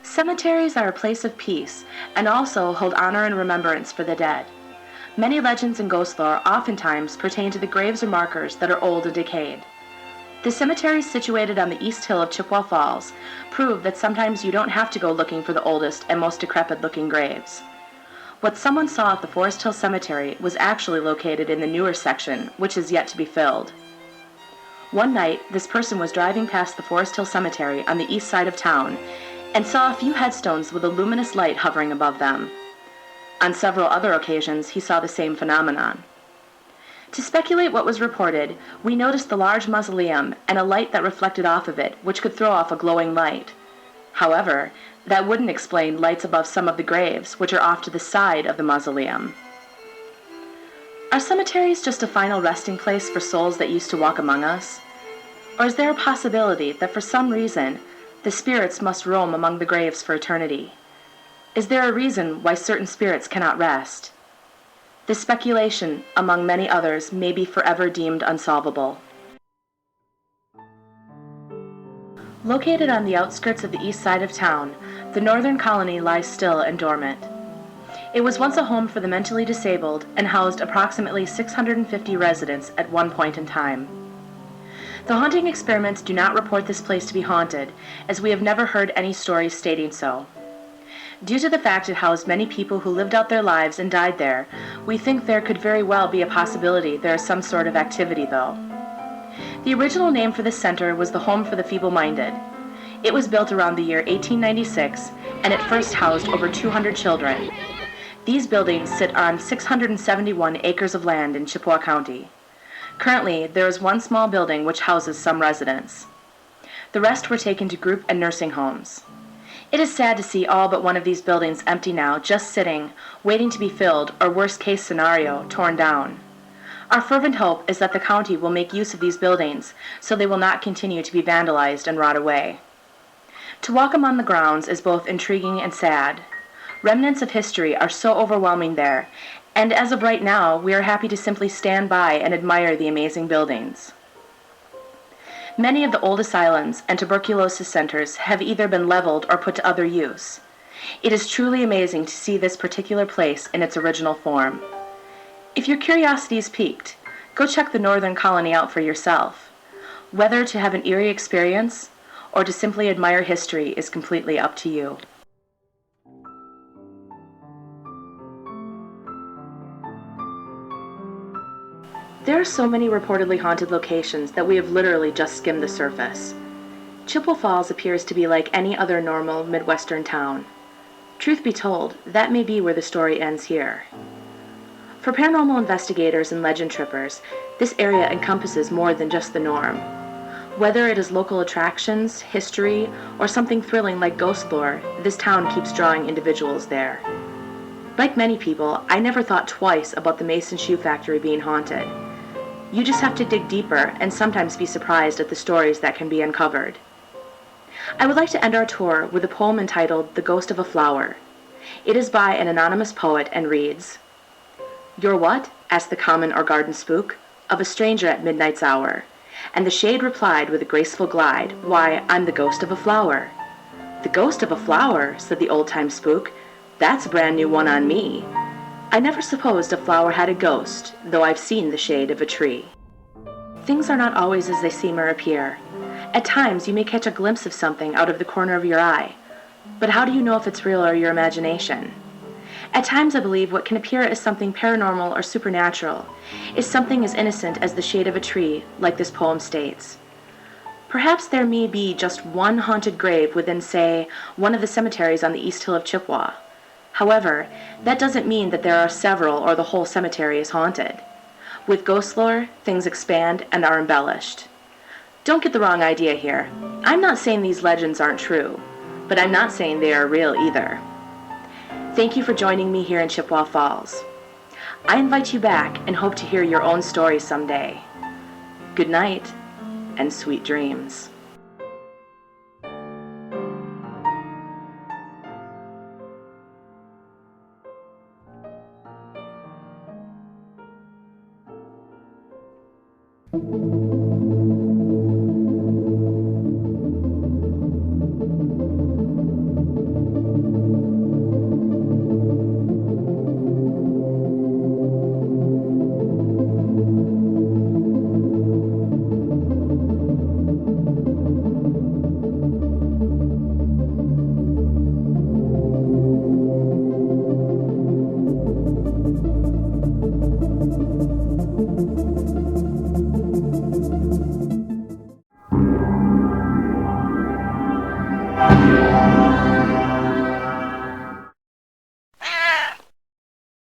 Cemeteries are a place of peace and also hold honor and remembrance for the dead. Many legends and ghost lore oftentimes pertain to the graves or markers that are old and decayed. The cemeteries situated on the east hill of Chippewa Falls prove that sometimes you don't have to go looking for the oldest and most decrepit-looking graves. What someone saw at the Forest Hill Cemetery was actually located in the newer section, which is yet to be filled. One night, this person was driving past the Forest Hill Cemetery on the east side of town and saw a few headstones with a luminous light hovering above them. On several other occasions, he saw the same phenomenon. To speculate what was reported, we noticed the large mausoleum and a light that reflected off of it, which could throw off a glowing light. However, that wouldn't explain lights above some of the graves, which are off to the side of the mausoleum. Are cemeteries just a final resting place for souls that used to walk among us? Or is there a possibility that for some reason, the spirits must roam among the graves for eternity? Is there a reason why certain spirits cannot rest? This speculation, among many others, may be forever deemed unsolvable. Located on the outskirts of the east side of town, the northern colony lies still and dormant. It was once a home for the mentally disabled and housed approximately 650 residents at one point in time. The haunting experiments do not report this place to be haunted, as we have never heard any stories stating so. Due to the fact it housed many people who lived out their lives and died there, we think there could very well be a possibility there is some sort of activity, though. The original name for this center was the Home for the Feeble-Minded. It was built around the year 1896, and it first housed over 200 children. These buildings sit on 671 acres of land in Chippewa County. Currently, there is one small building which houses some residents. The rest were taken to group and nursing homes. It is sad to see all but one of these buildings empty now, just sitting, waiting to be filled, or worst case scenario, torn down. Our fervent hope is that the county will make use of these buildings so they will not continue to be vandalized and rot away. To walk among the grounds is both intriguing and sad. Remnants of history are so overwhelming there, and as of right now, we are happy to simply stand by and admire the amazing buildings. Many of the old asylums and tuberculosis centers have either been leveled or put to other use. It is truly amazing to see this particular place in its original form. If your curiosity is piqued, go check the northern colony out for yourself. Whether to have an eerie experience or to simply admire history is completely up to you. There are so many reportedly haunted locations that we have literally just skimmed the surface. Chippewa Falls appears to be like any other normal Midwestern town. Truth be told, that may be where the story ends here. For paranormal investigators and legend trippers, this area encompasses more than just the norm. Whether it is local attractions, history, or something thrilling like ghost lore, this town keeps drawing individuals there. Like many people, I never thought twice about the Mason Shoe Factory being haunted. You just have to dig deeper and sometimes be surprised at the stories that can be uncovered. I would like to end our tour with a poem entitled "The Ghost of a Flower." It is by an anonymous poet and reads, "You're what?" asked the common or garden spook of a stranger at midnight's hour, and the shade replied with a graceful glide, "Why, I'm the ghost of a flower." "The ghost of a flower," said the old-time spook, "that's a brand new one on me. I never supposed a flower had a ghost, though I've seen the shade of a tree." Things are not always as they seem or appear. At times you may catch a glimpse of something out of the corner of your eye, but how do you know if it's real or your imagination? At times I believe what can appear as something paranormal or supernatural is something as innocent as the shade of a tree, like this poem states. Perhaps there may be just one haunted grave within, say, one of the cemeteries on the East Hill of Chippewa. However, that doesn't mean that there are several or the whole cemetery is haunted. With ghost lore, things expand and are embellished. Don't get the wrong idea here. I'm not saying these legends aren't true, but I'm not saying they are real either. Thank you for joining me here in Chippewa Falls. I invite you back and hope to hear your own stories someday. Good night and sweet dreams.